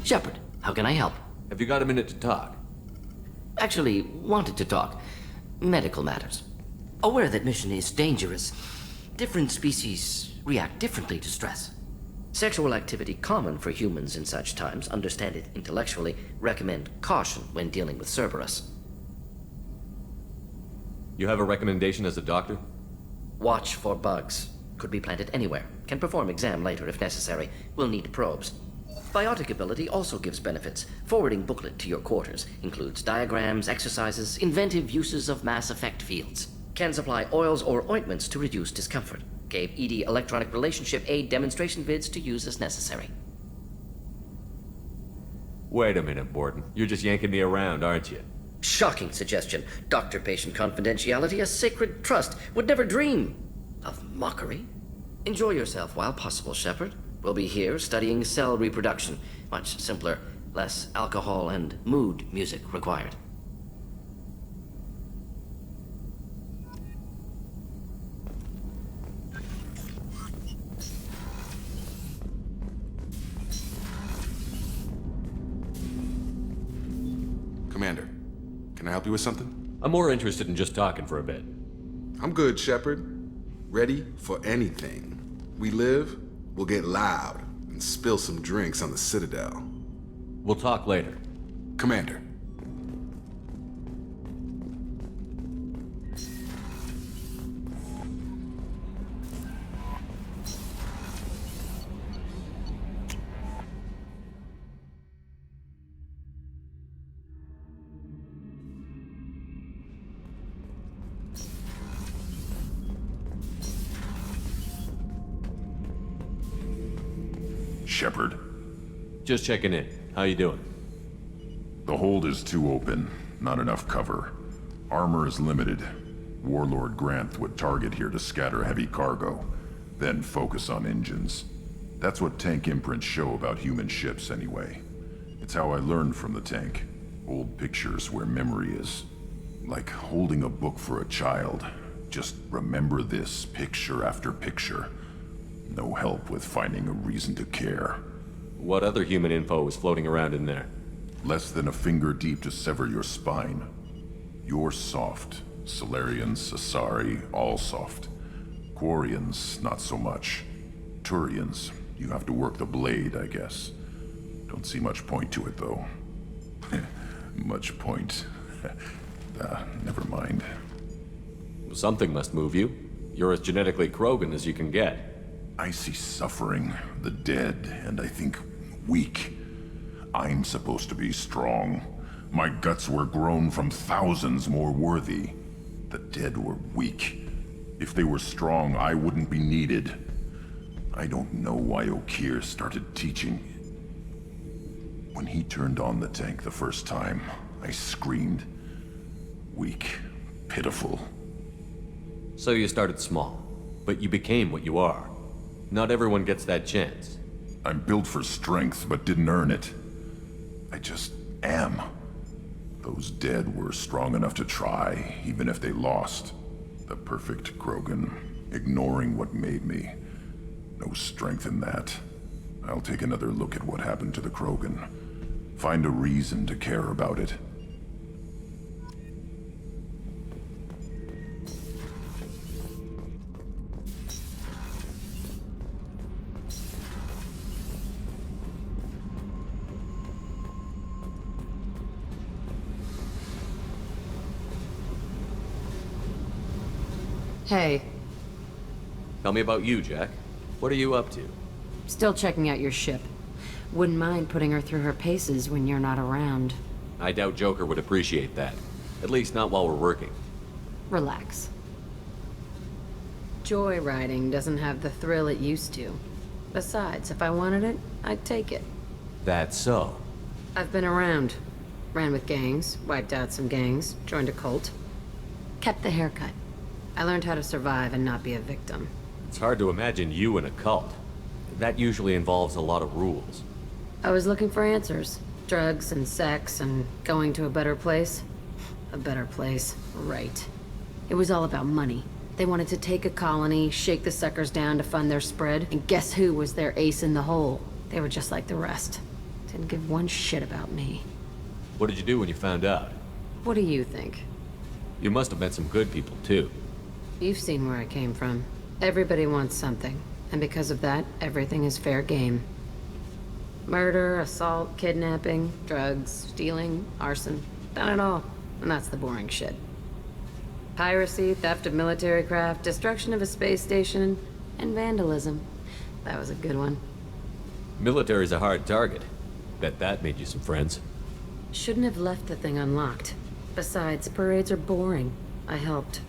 Shepard, how can I help? Have you got a minute to talk? Actually, wanted to talk. Medical matters. Aware that mission is dangerous. Different species react differently to stress. Sexual activity common for humans in such times, understand it intellectually, recommend caution when dealing with Cerberus. You have a recommendation as a doctor? Watch for bugs. Could be planted anywhere. Can perform exam later if necessary. Will need probes. Biotic ability also gives benefits. Forwarding booklet to your quarters. Includes diagrams, exercises, inventive uses of mass effect fields. Can supply oils or ointments to reduce discomfort. Gave ED electronic relationship aid demonstration vids to use as necessary. Wait a minute, Borden. You're just yanking me around, aren't you? Shocking suggestion. Doctor-patient confidentiality, a sacred trust. Would never dream of mockery. Enjoy yourself while possible, Shepard. We'll be here studying cell reproduction. Much simpler, less alcohol and mood music required. Commander, can I help you with something? I'm more interested in just talking for a bit. I'm good, Shepard. Ready for anything. We live, we'll get loud, and spill some drinks on the Citadel. We'll talk later. Commander. Shepard. Just checking in. How you doing? The hold is too open. Not enough cover. Armor is limited. Warlord Grant would target here to scatter heavy cargo, then focus on engines. That's what tank imprints show about human ships anyway. It's how I learned from the tank. Old pictures where memory is. Like holding a book for a child. Just remember this picture after picture. No help with finding a reason to care. What other human info is floating around in there? Less than a finger deep to sever your spine. You're soft. Solarians, Asari, all soft. Quarians, not so much. Turians, you have to work the blade, I guess. Don't see much point to it, though. Much point. Never mind. Something must move you. You're as genetically Krogan as you can get. I see suffering, the dead, and I think weak. I'm supposed to be strong. My guts were grown from thousands more worthy. The dead were weak. If they were strong, I wouldn't be needed. I don't know why Okeer started teaching. When he turned on the tank the first time, I screamed. Weak, pitiful. So you started small, but you became what you are. Not everyone gets that chance. I'm built for strength, but didn't earn it. I just am. Those dead were strong enough to try, even if they lost. The perfect Krogan, ignoring what made me. No strength in that. I'll take another look at what happened to the Krogan. Find a reason to care about it. Hey, Tell me about you, Jack. What are you up to? still checking out your ship. Wouldn't mind putting her through her paces when you're not around. I doubt Joker would appreciate that. At least not while we're working. Relax. Joyriding doesn't have the thrill it used to. Besides, if I wanted it, I'd take it. That's so. I've been around. Ran with gangs, wiped out some gangs, joined a cult. Kept the haircut. I learned how to survive and not be a victim. It's hard to imagine you in a cult. That usually involves a lot of rules. I was looking for answers. Drugs and sex and going to a better place. A better place, right. It was all about money. They wanted to take a colony, shake the suckers down to fund their spread, and guess who was their ace in the hole? They were just like the rest. Didn't give one shit about me. What did you do when you found out? What do you think? You must have met some good people, too. You've seen where I came from. Everybody wants something, and because of that, everything is fair game. Murder, assault, kidnapping, drugs, stealing, arson. Done it all. And that's the boring shit. Piracy, theft of military craft, destruction of a space station, and vandalism. That was a good one. Military's a hard target. Bet that made you some friends. Shouldn't have left the thing unlocked. Besides, parades are boring. I helped.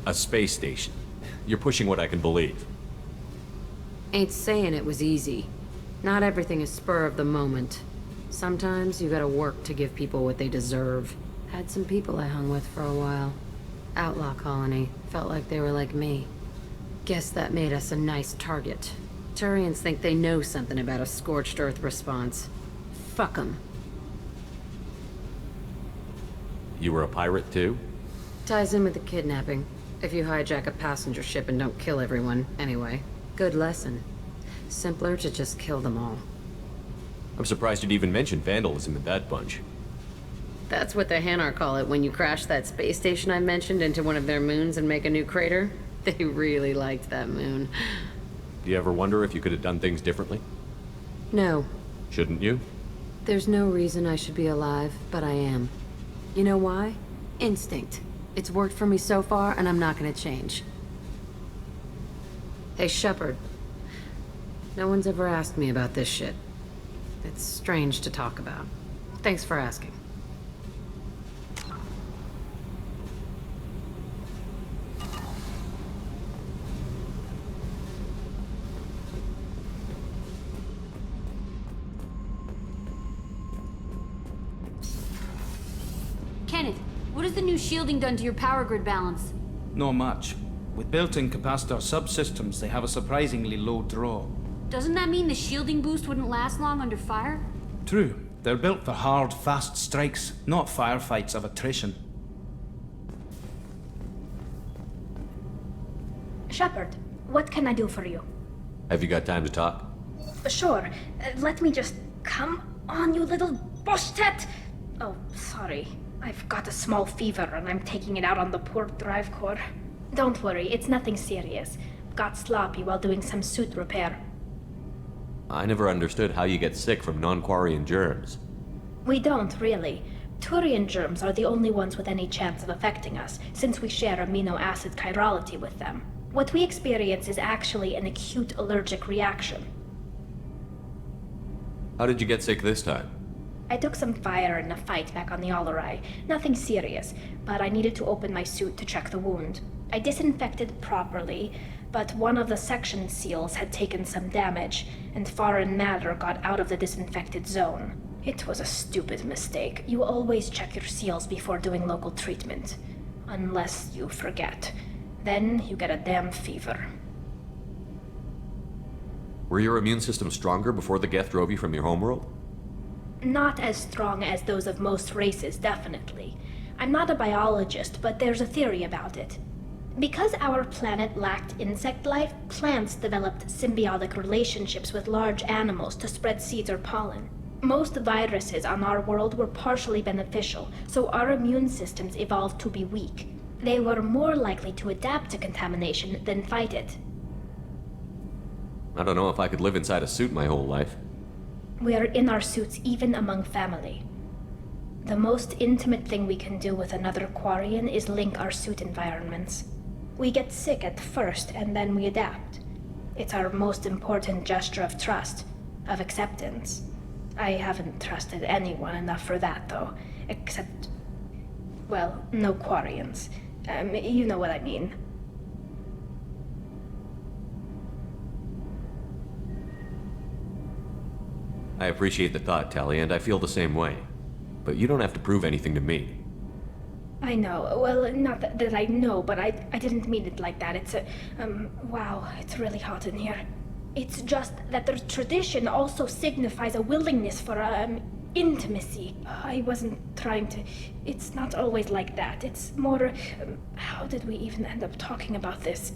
A space station. You're pushing what I can believe. Ain't saying it was easy. Not everything is spur of the moment. Sometimes you gotta work to give people what they deserve. Had some people I hung with for a while. Outlaw colony. Felt like they were like me. Guess that made us a nice target. Turians think they know something about a scorched earth response. Fuck 'em. You were a pirate, too? Ties in with the kidnapping. If you hijack a passenger ship and don't kill everyone, anyway. Good lesson. Simpler to just kill them all. I'm surprised you'd even mention vandalism in that bunch. That's what the Hanar call it when you crash that space station I mentioned into one of their moons and make a new crater. They really liked that moon. Do you ever wonder if you could have done things differently? No. Shouldn't you? There's no reason I should be alive, but I am. You know why? Instinct. It's worked for me so far, and I'm not gonna change. Hey, Shepard. No one's ever asked me about this shit. It's strange to talk about. Thanks for asking. Kenneth, what has the new shielding done to your power grid balance? Not much. With built-in capacitor subsystems, they have a surprisingly low draw. Doesn't that mean the shielding boost wouldn't last long under fire? True. They're built for hard, fast strikes, not firefights of attrition. Shepard, what can I do for you? Have you got time to talk? Sure. Let me just... Come on, you little boshtet! Oh, sorry. I've got a small fever and I'm taking it out on the poor drive core. Don't worry, it's nothing serious. Got sloppy while doing some suit repair. I never understood how you get sick from non-Quarian germs. We don't, really. Turian germs are the only ones with any chance of affecting us, since we share amino acid chirality with them. What we experience is actually an acute allergic reaction. How did you get sick this time? I took some fire in a fight back on the Allerai. Nothing serious, but I needed to open my suit to check the wound. I disinfected properly, but one of the section seals had taken some damage, and foreign matter got out of the disinfected zone. It was a stupid mistake. You always check your seals before doing local treatment. Unless you forget. Then you get a damn fever. Were your immune system stronger before the Geth drove you from your homeworld? Not as strong as those of most races, definitely. I'm not a biologist, but there's a theory about it. Because our planet lacked insect life, plants developed symbiotic relationships with large animals to spread seeds or pollen. Most viruses on our world were partially beneficial, so our immune systems evolved to be weak. They were more likely to adapt to contamination than fight it. I don't know if I could live inside a suit my whole life. We are in our suits even among family. The most intimate thing we can do with another Quarian is link our suit environments. We get sick at first, and then we adapt. It's our most important gesture of trust, of acceptance. I haven't trusted anyone enough for that, though. Except... well, no Quarians. You know what I mean. I appreciate the thought, Tally, and I feel the same way. But you don't have to prove anything to me. I know. Well, not that I know, but I didn't mean it like that. It's a... wow, it's really hot in here. It's just that the tradition also signifies a willingness for, intimacy. I wasn't trying to... It's not always like that. It's more... how did we even end up talking about this?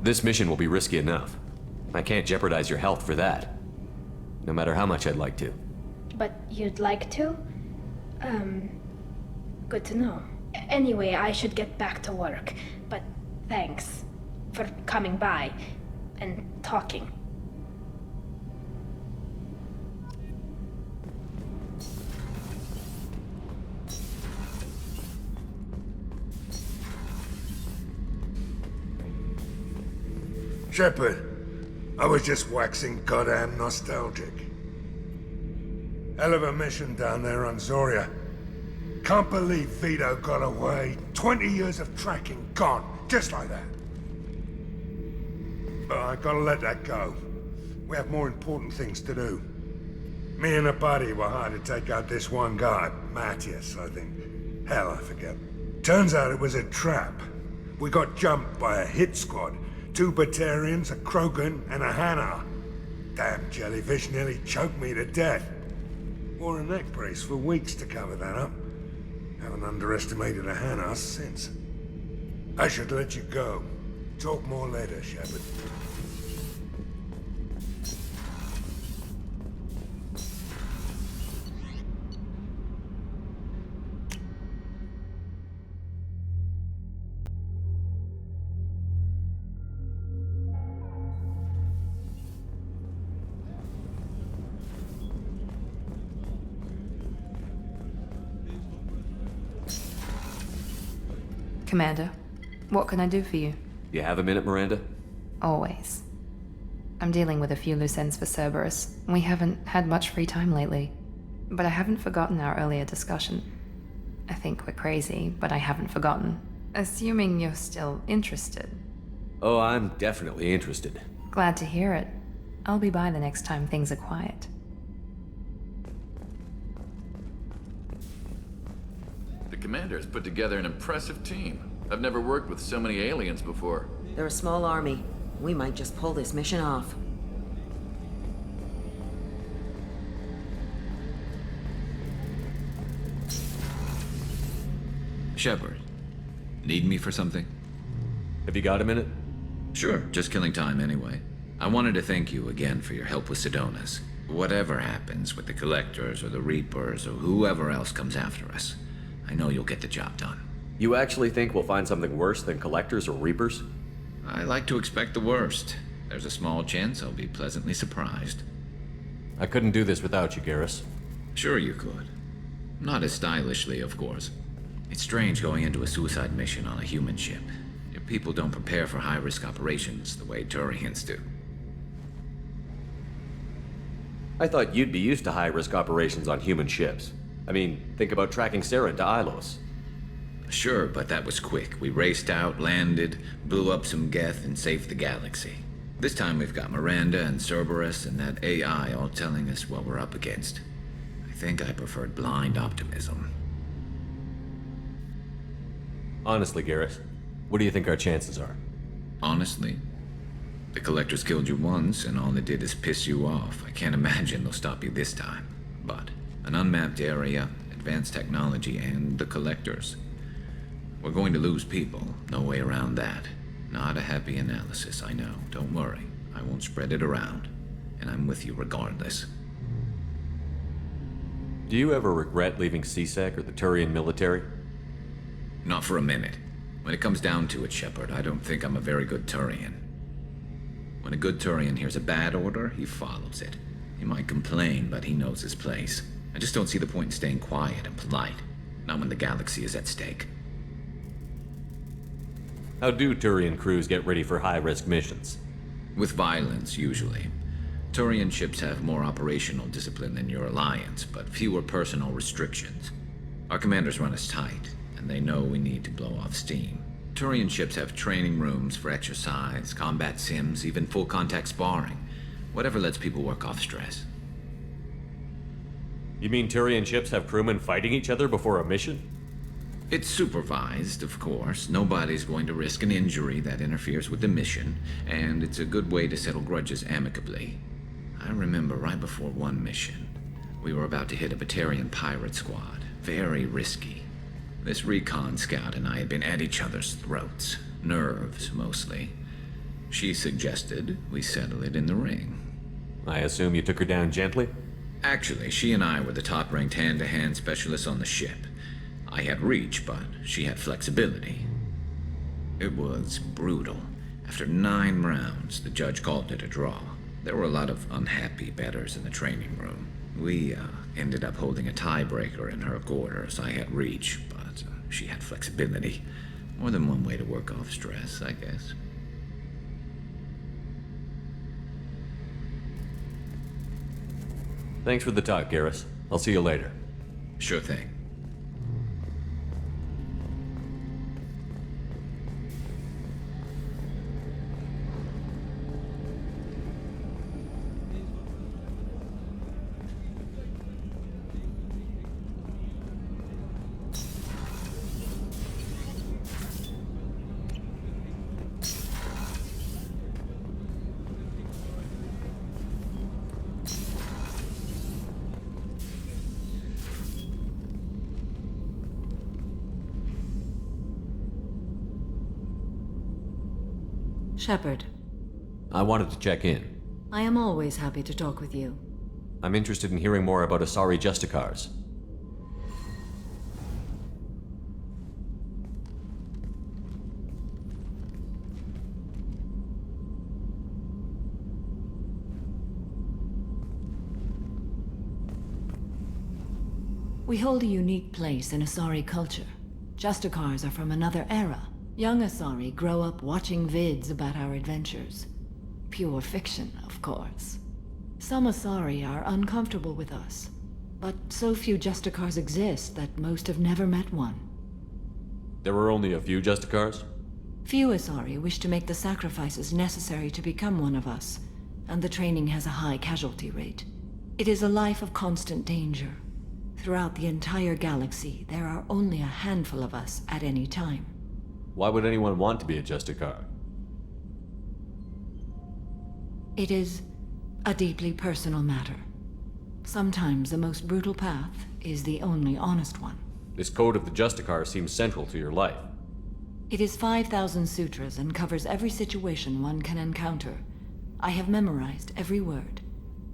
This mission will be risky enough. I can't jeopardize your health for that. No matter how much I'd like to. But you'd like to? Good to know. Anyway, I should get back to work. But thanks for coming by and talking. Shepard, I was just waxing goddamn nostalgic. Hell of a mission down there on Zoria. Can't believe Vito got away. 20 years of tracking gone, just like that. But I gotta let that go. We have more important things to do. Me and a buddy were hired to take out this one guy, Matthias, I think. Hell, I forget. Turns out it was a trap. We got jumped by a hit squad. 2 Batarians, a Krogan, and a Hanar. Damn jellyfish nearly choked me to death. Wore a neck brace for weeks to cover that up. Haven't underestimated a Hanar since. I should let you go. Talk more later, Shepard. Commander, what can I do for you? You have a minute, Miranda? Always. I'm dealing with a few loose ends for Cerberus. We haven't had much free time lately. But I haven't forgotten our earlier discussion. I think we're crazy, but I haven't forgotten. Assuming you're still interested. Oh, I'm definitely interested. Glad to hear it. I'll be by the next time things are quiet. The Commander's put together an impressive team. I've never worked with so many aliens before. They're a small army. We might just pull this mission off. Shepard, need me for something? Have you got a minute? Sure, just killing time anyway. I wanted to thank you again for your help with Sidonis. Whatever happens with the Collectors or the Reapers or whoever else comes after us, I know you'll get the job done. You actually think we'll find something worse than Collectors or Reapers? I like to expect the worst. There's a small chance I'll be pleasantly surprised. I couldn't do this without you, Garrus. Sure you could. Not as stylishly, of course. It's strange going into a suicide mission on a human ship. Your people don't prepare for high-risk operations the way Turians do. I thought you'd be used to high-risk operations on human ships. I mean, think about tracking Sarah into Ilos. Sure, but that was quick. We raced out, landed, blew up some Geth, and saved the galaxy. This time we've got Miranda and Cerberus and that AI all telling us what we're up against. I think I preferred blind optimism. Honestly, Garrus, what do you think our chances are? Honestly? The Collectors killed you once, and all they did is piss you off. I can't imagine they'll stop you this time. But an unmapped area, advanced technology, and the Collectors. We're going to lose people, no way around that. Not a happy analysis, I know. Don't worry, I won't spread it around. And I'm with you regardless. Do you ever regret leaving CSEC or the Turian military? Not for a minute. When it comes down to it, Shepard, I don't think I'm a very good Turian. When a good Turian hears a bad order, he follows it. He might complain, but he knows his place. I just don't see the point in staying quiet and polite. Not when the galaxy is at stake. How do Turian crews get ready for high-risk missions? With violence, usually. Turian ships have more operational discipline than your alliance, but fewer personal restrictions. Our commanders run us tight, and they know we need to blow off steam. Turian ships have training rooms for exercise, combat sims, even full-contact sparring. Whatever lets people work off stress. You mean Turian ships have crewmen fighting each other before a mission? It's supervised, of course. Nobody's going to risk an injury that interferes with the mission, and it's a good way to settle grudges amicably. I remember right before one mission, we were about to hit a Batarian pirate squad. Very risky. This recon scout and I had been at each other's throats. Nerves, mostly. She suggested we settle it in the ring. I assume you took her down gently? Actually, she and I were the top-ranked hand-to-hand specialists on the ship. I had reach, but she had flexibility. It was brutal. After 9 rounds, the judge called it a draw. There were a lot of unhappy bettors in the training room. We ended up holding a tiebreaker in her quarters. I had reach, but she had flexibility. More than one way to work off stress, I guess. Thanks for the talk, Garrus. I'll see you later. Sure thing. Shepard, I wanted to check in. I am always happy to talk with you. I'm interested in hearing more about Asari Justicars. We hold a unique place in Asari culture. Justicars are from another era. Young Asari grow up watching vids about our adventures. Pure fiction, of course. Some Asari are uncomfortable with us, but so few Justicars exist that most have never met one. There were only a few Justicars? Few Asari wish to make the sacrifices necessary to become one of us, and the training has a high casualty rate. It is a life of constant danger. Throughout the entire galaxy, there are only a handful of us at any time. Why would anyone want to be a Justicar? It is a deeply personal matter. Sometimes the most brutal path is the only honest one. This code of the Justicar seems central to your life. It is 5,000 sutras and covers every situation one can encounter. I have memorized every word.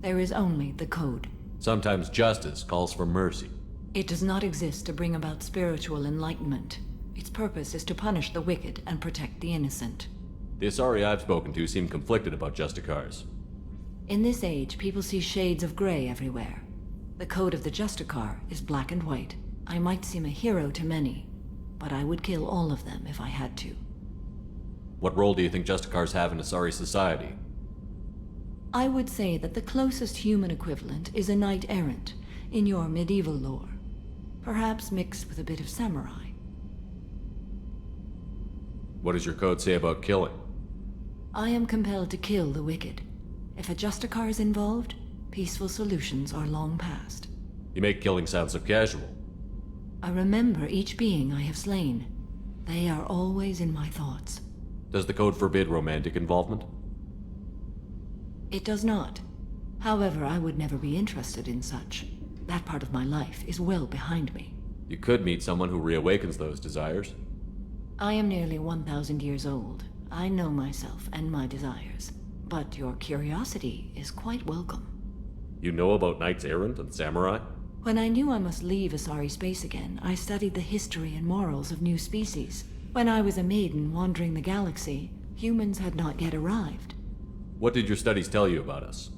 There is only the code. Sometimes justice calls for mercy. It does not exist to bring about spiritual enlightenment. Its purpose is to punish the wicked and protect the innocent. The Asari I've spoken to seem conflicted about Justicars. In this age, people see shades of gray everywhere. The code of the Justicar is black and white. I might seem a hero to many, but I would kill all of them if I had to. What role do you think Justicars have in Asari society? I would say that the closest human equivalent is a knight-errant in your medieval lore. Perhaps mixed with a bit of samurai. What does your code say about killing? I am compelled to kill the wicked. If a Justicar is involved, peaceful solutions are long past. You make killing sound so casual. I remember each being I have slain. They are always in my thoughts. Does the code forbid romantic involvement? It does not. However, I would never be interested in such. That part of my life is well behind me. You could meet someone who reawakens those desires. I am nearly 1,000 years old. I know myself and my desires. But your curiosity is quite welcome. You know about knights errant and samurai? When I knew I must leave Asari space again, I studied the history and morals of new species. When I was a maiden wandering the galaxy, humans had not yet arrived. What did your studies tell you about us?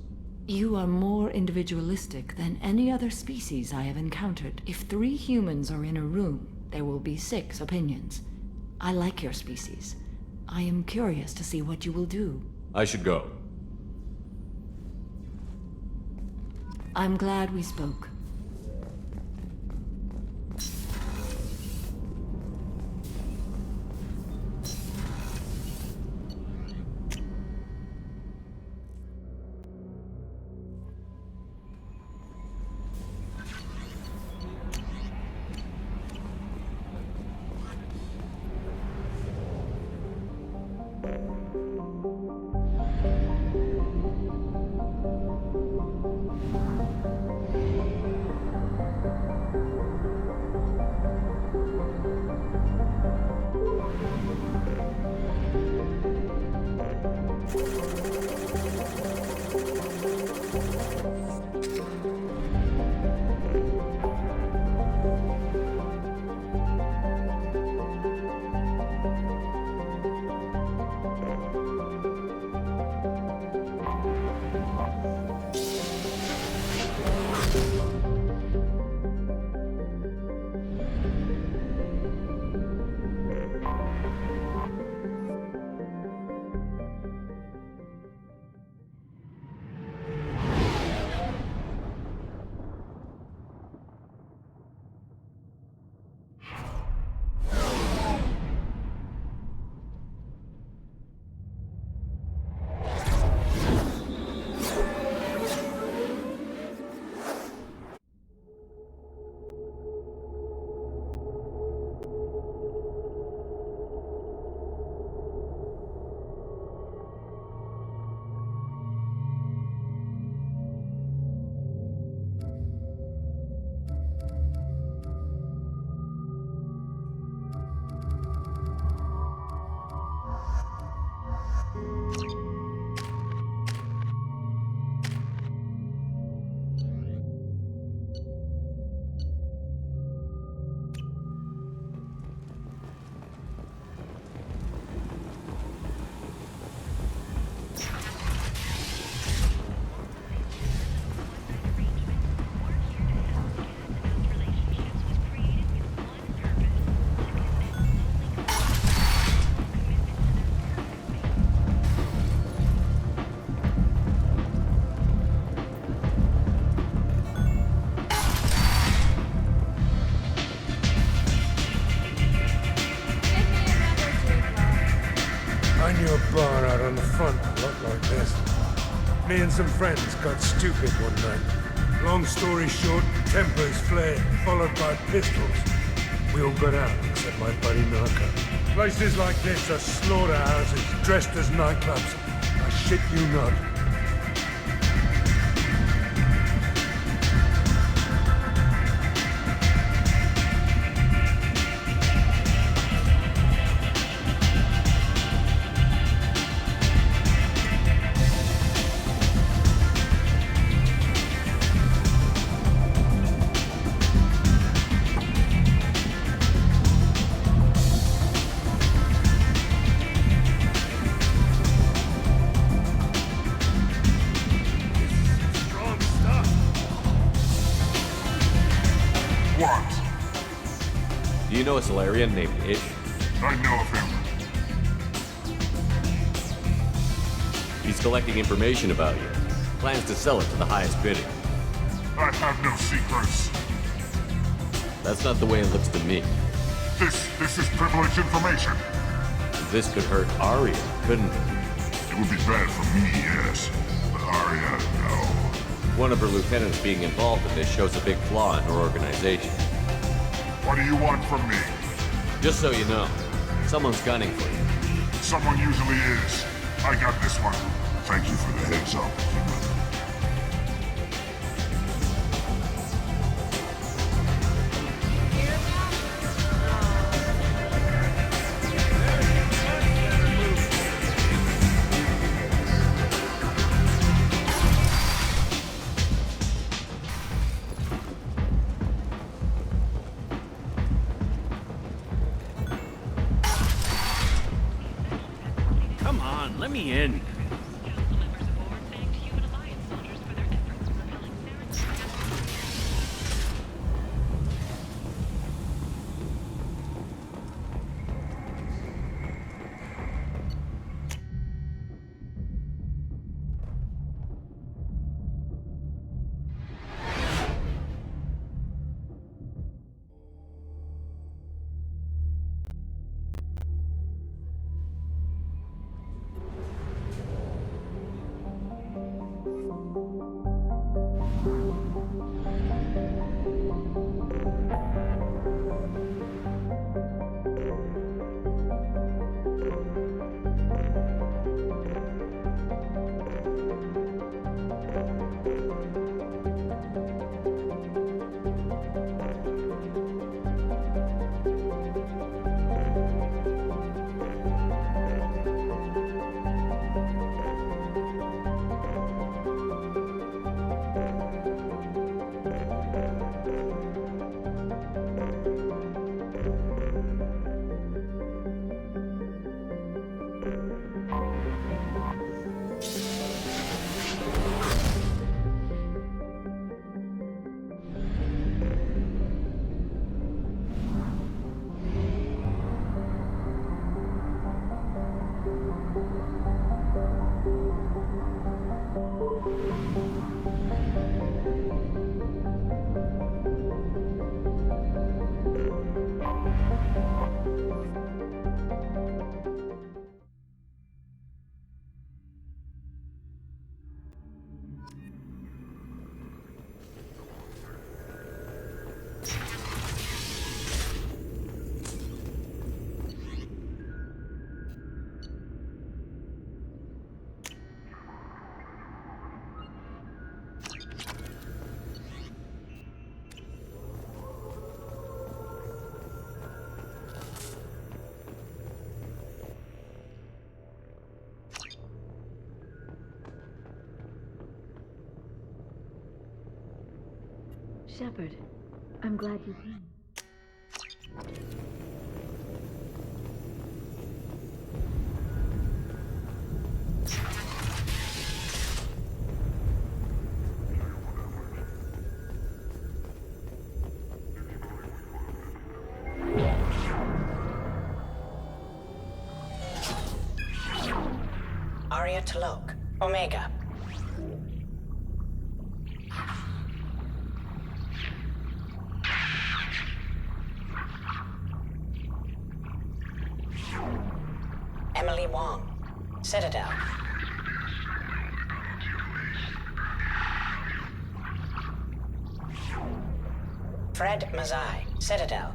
You are more individualistic than any other species I have encountered. If 3 humans are in a room, there will be 6 opinions. I like your species. I am curious to see what you will do. I should go. I'm glad we spoke. bar out on the front looked like this. Me and some friends got stupid one night. Long story short, tempers flared, followed by pistols. We all got out, except my buddy Narco. Places like this are slaughterhouses, dressed as nightclubs. I shit you not. Do you know a Solarian named Ish? I know of him. He's collecting information about you. Plans to sell it to the highest bidder. I have no secrets. That's not the way it looks to me. This is privileged information. This could hurt Arya, couldn't it? It would be bad for me, yes. But Arya, no. One of her lieutenants being involved in this shows a big flaw in her organization. What do you want from me? Just so you know, someone's gunning for you. Someone usually is. I got this one. Thank you for the heads up, human. Come on, let me in. Shepard, I'm glad you came. Arya T'Loak, Omega. Emily Wong, Citadel. Fred Mazai, Citadel.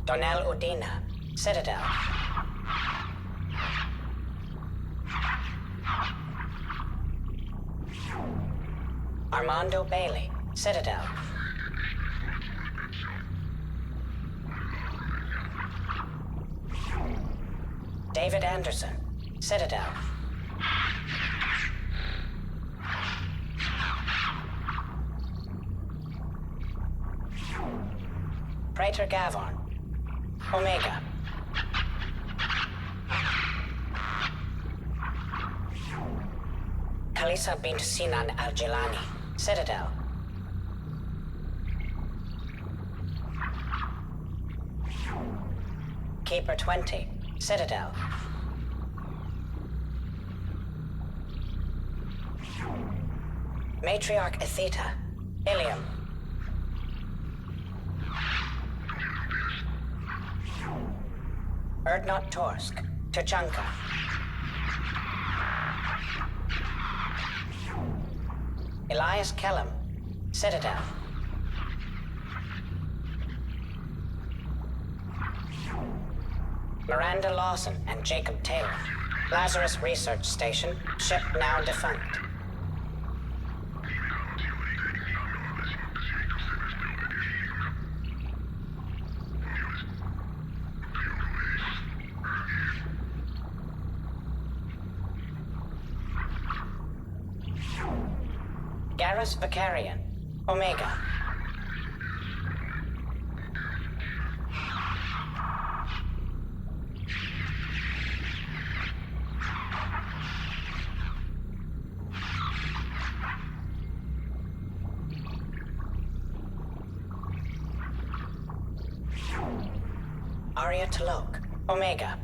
Donnell Udina, Citadel. Armando Bailey, Citadel. David Anderson, Citadel. Praetor Gavon, Omega. Kalisa bint Sinan Al-Jilani, Citadel. Keeper 20, Citadel. Matriarch Atheta, Ilium. Erdnot Torsk, Tuchanka. Elias Kellum, Citadel. Miranda Lawson and Jacob Taylor. Lazarus Research Station, ship now defunct. Garrus Vicarian, Omega. Arya Talok, Omega.